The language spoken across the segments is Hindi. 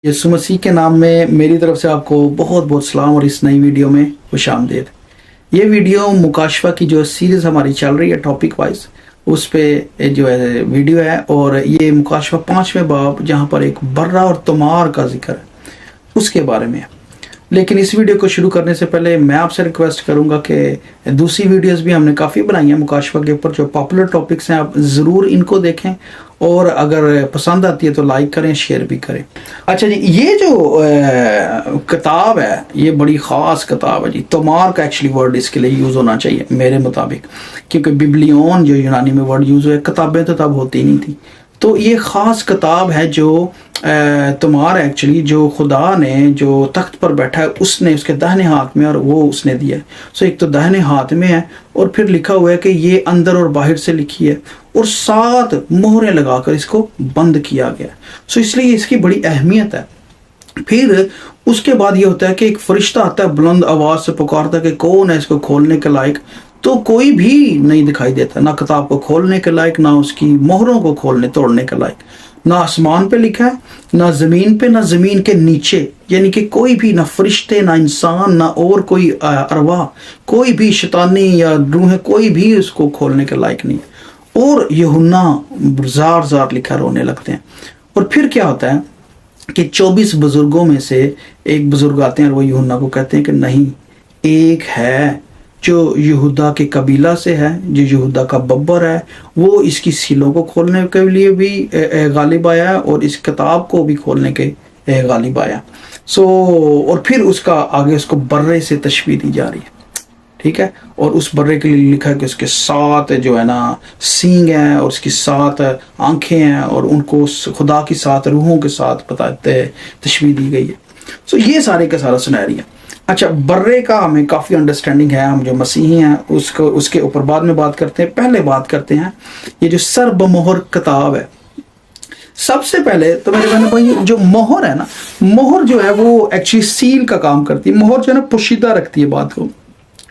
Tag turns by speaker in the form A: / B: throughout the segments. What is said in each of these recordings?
A: यीशु मसीह के नाम में मेरी तरफ से आपको बहुत बहुत सलाम और इस नई वीडियो में खुशामदीद। ये वीडियो मुकाशवा की जो सीरीज़ हमारी चल रही है टॉपिक वाइज, उस पे जो है वीडियो है, और ये मुकाशवा 5वें बाब जहाँ पर एक बर्रा और तमार का जिक्र है उसके बारे में है। लेकिन इस वीडियो को शुरू करने से पहले मैं आपसे रिक्वेस्ट करूंगा कि दूसरी वीडियोस भी हमने काफ़ी बनाई हैं मुकाशवा के ऊपर, जो पॉपुलर टॉपिक्स हैं, आप ज़रूर इनको देखें और अगर पसंद आती है तो लाइक करें, शेयर भी करें। अच्छा जी, ये जो किताब है ये बड़ी ख़ास किताब है जी। तोमार का एक्चुअली वर्ड इसके लिए यूज़ होना चाहिए मेरे मुताबिक, क्योंकि बिब्लियन जो यूनानी में वर्ड यूज़ हुआ है, किताबें तो तब होती नहीं थी। तो ये ख़ास किताब है जो तोमार एक्चुअली जो खुदा ने जो तख्त पर बैठा है उसने उसके दाहिने हाथ में, और वो उसने दिया है। सो एक तो दाहिने हाथ में है और फिर लिखा हुआ है कि ये अंदर और बाहर से लिखी है और 7 मोहरें लगाकर इसको बंद किया गया। सो इसलिए इसकी बड़ी अहमियत है। फिर उसके बाद ये होता है कि एक फरिश्ता आता है, बुलंद आवाज़ से पुकारता है कि कौन है इसको खोलने के लायक। तो कोई भी नहीं दिखाई देता, ना किताब को खोलने के लायक, ना उसकी मोहरों को खोलने तोड़ने के लायक। ना आसमान पे लिखा है, ना ज़मीन पे, ना ज़मीन के नीचे, यानी कि कोई भी, ना फरिश्ते, ना इंसान, ना और कोई अरवा, कोई भी शैतानी या रूह, कोई भी उसको खोलने के लायक नहीं है। और यूहन्ना ज़ार ज़ार लिखा रोने लगते हैं। और फिर क्या होता है कि 24 बुजुर्गों में से एक बुजुर्ग आते हैं और वो यूहन्ना को कहते हैं कि नहीं, एक है जो यहूदा के कबीला से है, जो यहूदा का बब्बर है, वो इसकी सीलों को खोलने के लिए भी गालिब आया है और इस किताब को भी खोलने के गालिब आया। और फिर उसका आगे उसको बर्रे से तशबीह दी जा रही है, ठीक है। और उस बर्रे के लिए लिखा है कि उसके 7 जो है ना सींग हैं और उसकी 7 आंखें हैं और उनको खुदा की 7 रूहों के साथ बताते तशबीह दी गई है। ये सारे का सारा सुनहरी है। अच्छा, बर्रे का हमें काफ़ी अंडरस्टैंडिंग है, हम जो मसीही हैं उसके ऊपर बाद में बात करते हैं। पहले बात करते हैं ये जो सर्बमोहर किताब है। सबसे पहले तो मेरे कहने भाई, जो मोहर है ना, मोहर जो है वो एक्चुअली सील का काम करती है। मोहर जो है ना पोशीदा रखती है बात को,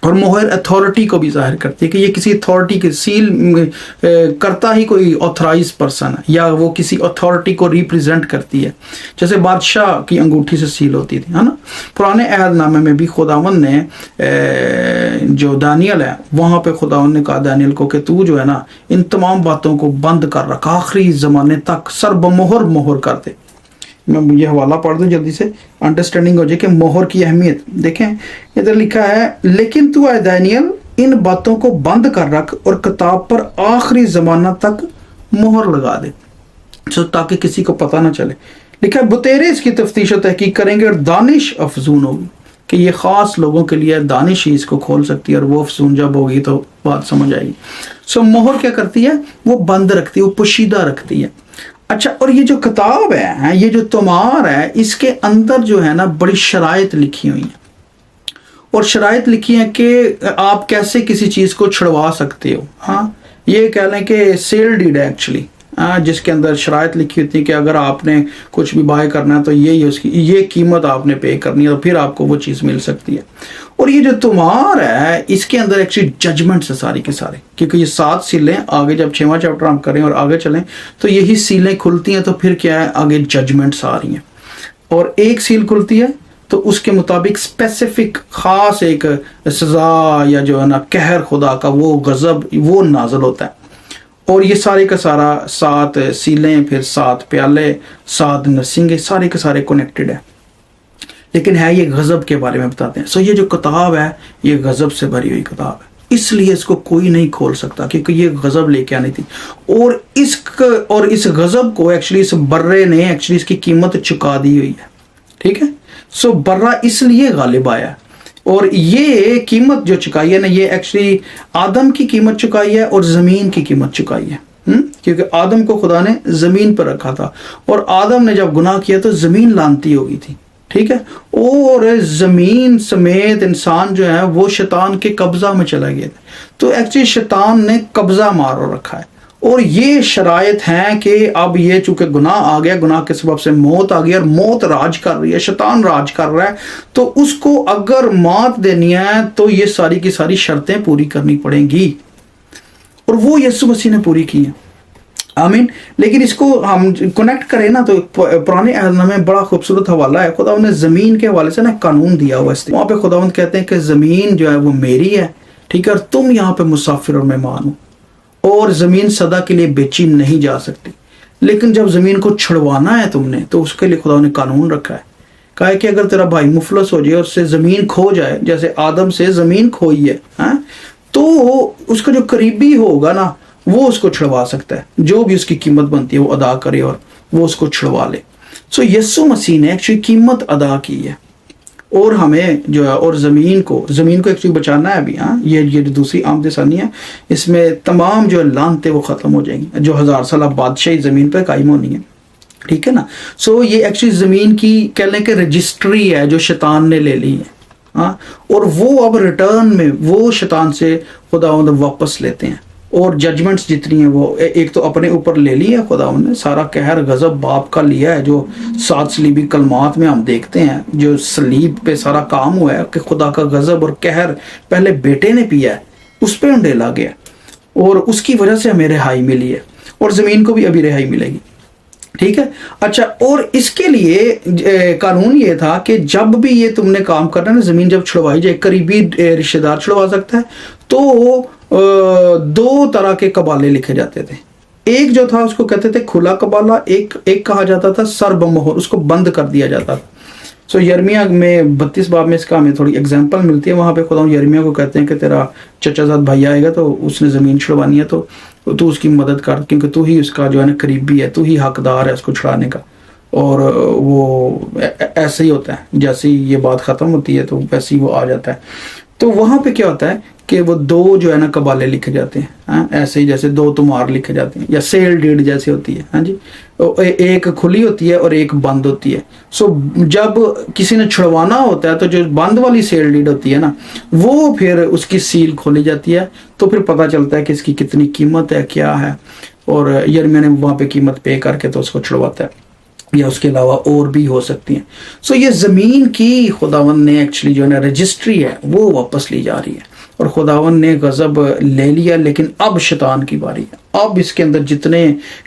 A: और मोहर अथॉरिटी को भी जाहिर करती है कि ये किसी अथॉरिटी के सील करता ही कोई ऑथराइज पर्सन है, या वो किसी अथॉरिटी को रिप्रेजेंट करती है। जैसे बादशाह की अंगूठी से सील होती थी, है ना। पुराने अहदनामे में भी खुदावंद ने जो दानियल है वहाँ पे खुदावंद ने कहा दानियल को कि तू जो है ना इन तमाम बातों को बंद कर रखा, आखिरी ज़माने तक सर्बमोहर मोहर कर दे। मैं ये हवाला पढ़ दूं जल्दी से, अंडरस्टैंडिंग हो जाए कि मोहर की अहमियत। देखें इधर लिखा है, लेकिन तू है दानियल इन बातों को बंद कर रख और किताब पर आखिरी ज़माना तक मोहर लगा दे, ताकि किसी को पता ना चले। लिखा है बुतेरे इसकी तफ्तीश और तहकीक करेंगे और दानिश अफजून होगी, कि ये ख़ास लोगों के लिए दानिश ही इसको खोल सकती है, और वो अफजून जब होगी तो बात समझ आएगी। मोहर क्या करती है, वो बंद रखती है, वो पोशीदा रखती है। अच्छा, और ये जो किताब है, ये जो तोमार है, इसके अंदर जो है ना बड़ी शराइत लिखी हुई है, और शराइत लिखी है कि आप कैसे किसी चीज़ को छुड़वा सकते हो। हाँ, ये कह लें कि सेल डीड है एक्चुअली, जिसके अंदर शराइत लिखी होती है कि अगर आपने कुछ भी बाय करना है तो ये उसकी ये कीमत आपने पे करनी है, तो फिर आपको वो चीज़ मिल सकती है। और ये जो तोमार है इसके अंदर एक्चुअली जजमेंट्स है सारी के सारे, क्योंकि ये 7 सीलें, आगे जब 6वां चैप्टर हम करें और आगे चलें तो यही सीलें खुलती हैं, तो फिर क्या है, आगे जजमेंट्स आ रही हैं। और एक सील खुलती है तो उसके मुताबिक स्पेसिफिक ख़ास एक सज़ा या जो है ना कहर खुदा का, वो गज़ब वो नाज़िल होता है। और ये सारे का सारा 7 सीलें, फिर 7 प्याले, 7 नरसिंगे, सारे के सारे कनेक्टेड है, लेकिन है ये गज़ब के बारे में बताते हैं। ये जो किताब है ये गज़ब से भरी हुई किताब है, इसलिए इसको कोई नहीं खोल सकता, क्योंकि ये गज़ब लेके आनी थी। और इस गज़ब को एक्चुअली इस बर्रे ने एक्चुअली इसकी कीमत चुका दी हुई है, ठीक है। बर्रा इसलिए गालिब आया, और ये कीमत जो चुकाई है ना, ये एक्चुअली आदम की कीमत चुकाई है और ज़मीन की कीमत चुकाई है। क्योंकि आदम को खुदा ने ज़मीन पर रखा था, और आदम ने जब गुनाह किया तो ज़मीन लानती हो गई थी, ठीक है। और ज़मीन समेत इंसान जो है वो शैतान के कब्जा में चला गया था। तो एक्चुअली शैतान ने कब्जा मार रखा है, और ये शराइत हैं कि अब ये चूंकि गुनाह आ गया, गुनाह के सबब से मौत आ गई, और मौत राज कर रही है, शैतान राज कर रहा है, तो उसको अगर मात देनी है तो ये सारी की सारी शर्तें पूरी करनी पड़ेंगी, और वो यीशु मसीह ने पूरी की हैं। आमीन। लेकिन इसको हम कनेक्ट करें ना, तो पुराने अहदनामे में बड़ा खूबसूरत हवाला है। खुदा ने ज़मीन के हवाले से ना कानून दिया हुआ है। वहाँ पे खुदावंद कहते हैं कि ज़मीन जो है वो मेरी है, ठीक है, और तुम यहाँ पे मुसाफिर और मेहमान हो, और ज़मीन सदा के लिए बेची नहीं जा सकती। लेकिन जब ज़मीन को छुड़वाना है तुमने, तो उसके लिए खुदा ने कानून रखा है। कहा है कि अगर तेरा भाई मुफलस हो जाए और उससे ज़मीन खो जाए, जैसे आदम से ज़मीन खोई है, तो उसका जो करीबी होगा ना, वो उसको छुड़वा सकता है। जो भी उसकी कीमत बनती है वो अदा करे और वो उसको छुड़वा ले। सो यीशु मसीह ने एक्चुअली कीमत अदा की है, और हमें जो है, और ज़मीन को एक्चुअली बचाना है अभी। ये जो दूसरी आमद सानी है, इसमें तमाम जो लानतें वो ख़त्म हो जाएंगी, जो 1000 साल बादशाही ज़मीन पर कायम होनी है, ठीक है ना। सो ये एक्चुअली ज़मीन की कह लें कि रजिस्ट्री है जो शैतान ने ले ली है। और वो अब रिटर्न में वो शैतान से खुदावंद वापस लेते हैं, और जजमेंट्स जितनी हैं वो एक तो अपने ऊपर ले ली है खुदावंद ने, सारा कहर गजब बाप का लिया है, जो 7 सलीबी कलमात में हम देखते हैं, जो सलीब पे सारा काम हुआ है कि खुदा का गजब और कहर पहले बेटे ने पिया है, उस पर उंडेला गया, और उसकी वजह से हमें रिहाई मिली है, और ज़मीन को भी अभी रिहाई मिलेगी, ठीक है। अच्छा, और इसके लिए कानून ये था कि जब भी ये तुमने काम करना है ना, ज़मीन जब छुड़वाई जाए, करीबी रिश्तेदार छुड़वा सकता है, तो 2 तरह के कबाले लिखे जाते थे। एक जो था उसको कहते थे खुला कबाला, एक कहा जाता था सर्बमोहर, उसको बंद कर दिया जाता था। सो यर्मिया में 32 बाब में इसका हमें थोड़ी एग्जांपल मिलती है। वहाँ पे खुदा यर्मिया को कहते हैं कि तेरा चचाजाद भाई आएगा तो उसने ज़मीन छुड़वानी है, तो तू उसकी मदद कर, क्योंकि तू ही उसका जो है ना करीबी है, तू ही हकदार है उसको छुड़ाने का। और वो ऐसे ही होता है, जैसे ही ये बात ख़त्म होती है तो वैसे ही वो आ जाता है। तो वहाँ पे क्या होता है कि वो 2 जो है ना कबाले लिखे जाते हैं, ऐसे ही जैसे 2 तुमार लिखे जाते हैं, या सेल डीड जैसे होती है, हाँ जी। एक खुली होती है और एक बंद होती है। सो जब किसी ने छुड़वाना होता है, तो जो बंद वाली सेल डीड होती है ना, वो फिर उसकी सील खोली जाती है, तो फिर पता चलता है कि इसकी कितनी कीमत है, क्या है, और यर्मिया ने वहाँ पे कीमत पे करके तो उसको छुड़वाता है, या उसके अलावा और भी हो सकती हैं। सो ये ज़मीन की खुदावन ने एक्चुअली जो है ना रजिस्ट्री है वो वापस ली जा रही है, और खुदावन ने गज़ब ले लिया। लेकिन अब शैतान की बारी है। अब इसके अंदर जितने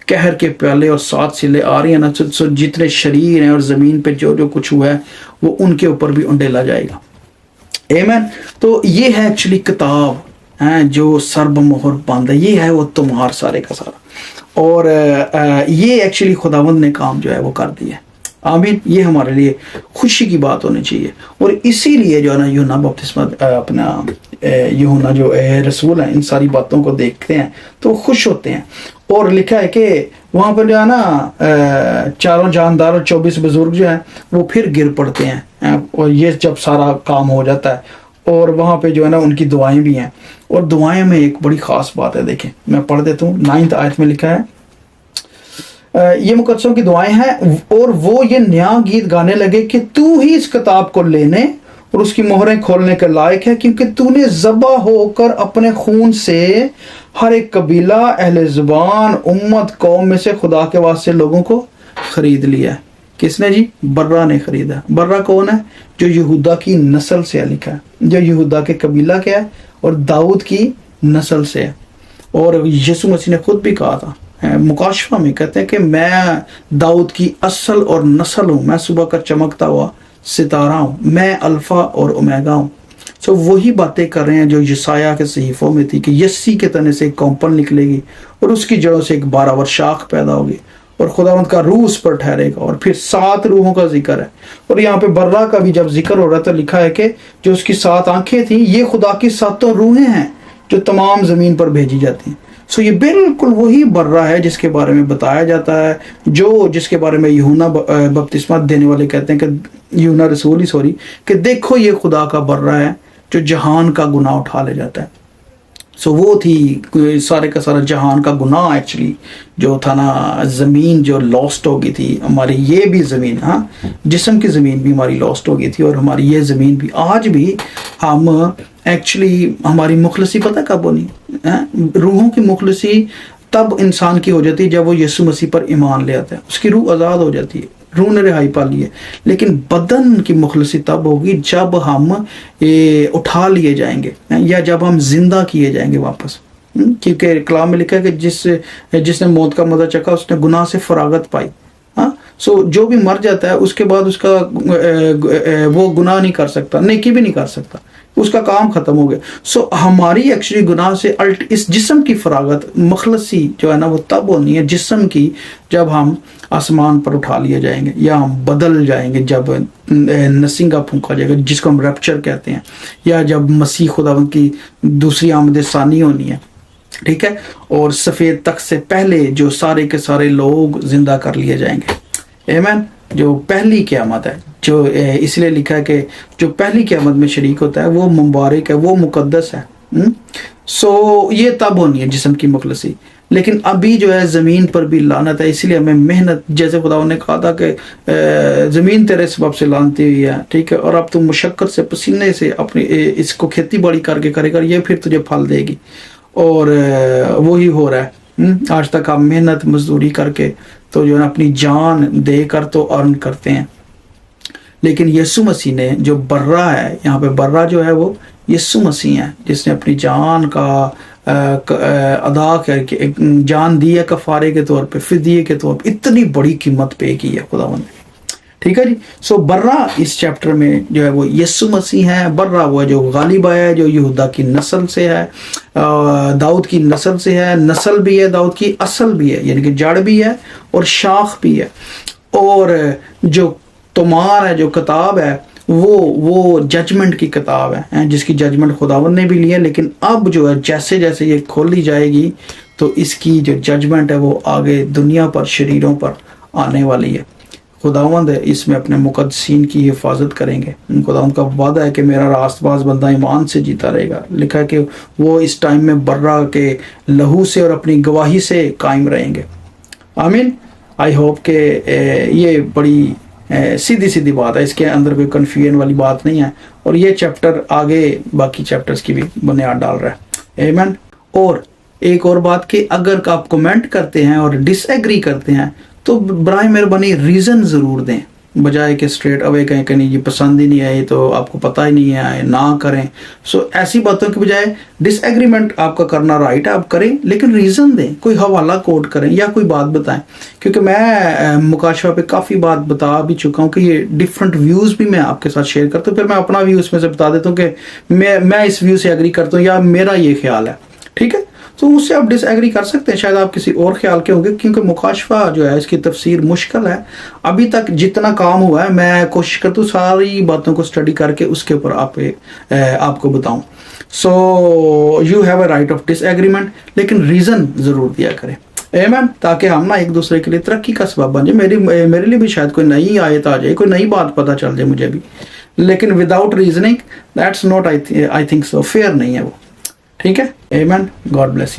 A: कहर के प्याले और 7 सिले आ रही हैं ना, सो जितने शरीर हैं और ज़मीन पे जो जो कुछ हुआ है वो उनके ऊपर भी उंडेला जाएगा। आमीन। तो ये है एक्चुअली किताब है जो सर्बमोहर बंद है, ये है वो तुम्हार सारे का सारा, और ये एक्चुअली खुदावंद ने काम जो है वो कर दिया है। आमीन। ये हमारे लिए खुशी की बात होनी चाहिए, और इसीलिए जो है ना यूहन्ना बपतिस्मा अपना यूहन्ना जो रसूल है, इन सारी बातों को देखते हैं तो खुश होते हैं। और लिखा है कि वहाँ पर जो है ना 4 जानदार और 24 बुजुर्ग जो हैं वो फिर गिर पड़ते हैं, और ये जब सारा काम हो जाता है, और वहाँ पे जो है ना उनकी दुआएं भी हैं। और दुआएं में एक बड़ी ख़ास बात है, देखें मैं पढ़ देता हूँ। 9th आयत में लिखा है, ये मुकद्दसों की दुआएं हैं, और वो ये नया गीत गाने लगे कि तू ही इस किताब को लेने और उसकी मोहरें खोलने के लायक है, क्योंकि तूने ज़बा होकर अपने खून से हर एक कबीला, अहले ज़ुबान, उम्मत, कौम में से खुदा के वास्ते लोगों को खरीद लिया है। किसने जी? बर्रा ने खरीदा। बर्रा कौन है? जो यहूदा की नस्ल से लिखा है, जो यहूदा के कबीला के है और दाऊद की नस्ल से है। और यीशु मसीह ने खुद भी कहा था मुकाशफा में, कहते हैं कि मैं दाऊद की असल और नस्ल हूँ, मैं सुबह का चमकता हुआ सितारा हूँ, मैं अल्फा और ओमेगा हूँ। सो वही बातें कर रहे हैं जो यशायाह के सहीफों में थी कि यस्सी के तने से एक कौपन निकलेगी और उसकी जड़ों से एक 12 वर्ष शाख पैदा होगी, और खुदावंद का रूह उस पर ठहरेगा। और फिर 7 रूहों का जिक्र है, और यहाँ पे बर्रा का भी जब जिक्र हो रहा है तो लिखा है कि जो उसकी 7 आंखें थी, ये खुदा की 7 रूहें हैं जो तमाम ज़मीन पर भेजी जाती हैं। सो ये बिल्कुल वही बर्रा है जिसके बारे में बताया जाता है, जिसके बारे में यूहन्ना बपतिस्मा देने वाले कहते हैं कि यूहन्ना रसूल ही सॉरी, कि देखो ये खुदा का बर्रा है जो जहान का गुनाह उठा ले जाता है। सो वो थी सारे का सारा जहान का गुनाह एक्चुअली जो था ना, ज़मीन जो लॉस्ट हो गई थी हमारी, ये भी ज़मीन, हाँ जिस्म की ज़मीन भी हमारी लॉस्ट हो गई थी, और हमारी ये ज़मीन भी आज भी हम एक्चुअली हमारी मुखलसी पता कब होनी है? रूहों की मुखलसी तब इंसान की हो जाती है जब वो यीशु मसीह पर ईमान ले आता है, उसकी रूह आज़ाद हो जाती है, रूह ने रिहाई पा ली है। लेकिन बदन की मुखलसी तब होगी जब हम ये उठा लिए जाएंगे, या जब हम जिंदा किए जाएंगे वापस। क्योंकि कलाम में लिखा है कि जिसने मौत का मजा चखा उसने गुनाह से फरागत पाई। हाँ, सो जो भी मर जाता है उसके बाद उसका वो गुनाह नहीं कर सकता, नेकी भी नहीं कर सकता, उसका काम खत्म हो गया। सो हमारी एक्चुअली गुनाह से इस जिस्म की फरागत मखलसी जो है ना वो तब होनी है जिस्म की, जब हम आसमान पर उठा लिए जाएंगे या हम बदल जाएंगे, जब नसींगा फूंका जाएगा जिसको हम रैप्चर कहते हैं, या जब मसीह खुदावंद की दूसरी आमद सानी होनी है, ठीक है। और सफ़ेद तख्त से पहले जो सारे के सारे लोग जिंदा कर लिए जाएंगे। आमीन। जो पहली क़यामत है, जो इसलिए लिखा है कि जो पहली क़यामत में शरीक होता है वो मुबारक है, वो मुकद्दस है। सो ये तब होनी है जिस्म की मुखलसी। लेकिन अभी जो है ज़मीन पर भी लानत है, इसलिए हमें मेहनत, जैसे खुदा ने कहा था कि ज़मीन तेरे सबब से लानती हुई है, ठीक है, और अब तू मुशक्क़त से पसीने से अपनी इसको खेती बाड़ी करके करेगा, ये फिर तुझे फल देगी। और वही हो रहा है। आज तक आप मेहनत मजदूरी करके तो जो है अपनी जान देकर तो अर्न करते हैं, लेकिन यीशु मसीह ने जो बर्रा है, यहाँ पे बर्रा जो है वो यीशु मसीह है, जिसने अपनी जान का अदा करके जान दी है कफारे के तौर पे, फिदिये के तौर पे, इतनी बड़ी कीमत पे की है खुदावंद ने। ठीक है जी। सो बर्रा इस चैप्टर में जो है वो यीशु मसीह है। बर्रा वो है जो गालिब आया है, जो यहूदा की नस्ल से है, दाऊद की नस्ल से है, नस्ल भी है दाऊद की, असल भी है, यानी कि जड़ भी है और शाख भी है। और जो तुमार है, जो किताब है, वो जजमेंट की किताब है, जिसकी जजमेंट खुदावंद ने भी ली है। लेकिन अब जो है जैसे जैसे ये खोली जाएगी तो इसकी जो जजमेंट है वो आगे दुनिया पर, शरीरों पर आने वाली है। खुदावंद इसमें अपने मुकद्दसीन की हिफाजत करेंगे। खुदावंद का वादा है कि मेरा रास्तबाज बंदा ईमान से जीता रहेगा। लिखा है कि वो इस टाइम में बर्रा के लहू से और अपनी गवाही से कायम रहेंगे। आमीन। आई होप के ये बड़ी सीधी सीधी बात है, इसके अंदर कोई कन्फ्यूजन वाली बात नहीं है। और ये चैप्टर आगे बाकी चैप्टर्स की भी बुनियाद डाल रहा है। आमीन। और एक और बात कि अगर आप कमेंट करते हैं और डिसएग्री करते हैं तो बराए मेहरबानी रीज़न ज़रूर दें, बजाय कि स्ट्रेट अवे कहें कि नहीं ये पसंद ही नहीं आई तो आपको पता ही नहीं है, ना करें। सो ऐसी बातों के बजाय डिसएग्रीमेंट आपका करना राइट है, आप करें, लेकिन रीज़न दें, कोई हवाला कोट करें या कोई बात बताएं। क्योंकि मैं मुकाशवा पे काफ़ी बात बता भी चुका हूँ कि ये डिफरेंट व्यूज़ भी मैं आपके साथ शेयर करता हूँ, फिर मैं अपना व्यू उसमें से बता देता हूँ कि मैं इस व्यू से एग्री करता हूँ या मेरा ये ख्याल है। ठीक है, तो उससे आप डिसएग्री कर सकते हैं, शायद आप किसी और ख्याल के होंगे, क्योंकि मुकाशवा जो है इसकी तफसीर मुश्किल है। अभी तक जितना काम हुआ है मैं कोशिश करता हूँ सारी बातों को स्टडी करके उसके ऊपर आपको बताऊं। So you have a right of disagreement, लेकिन रीज़न ज़रूर दिया करें। आमीन। ताकि हम ना एक दूसरे के लिए तरक्की का सबब बन जाए। मेरे लिए भी शायद कोई नई आयत आ जाए, कोई नई बात पता चल जाए मुझे भी, लेकिन without reasoning that's not I think so fair नहीं है वो। ठीक है। आमीन। God bless you.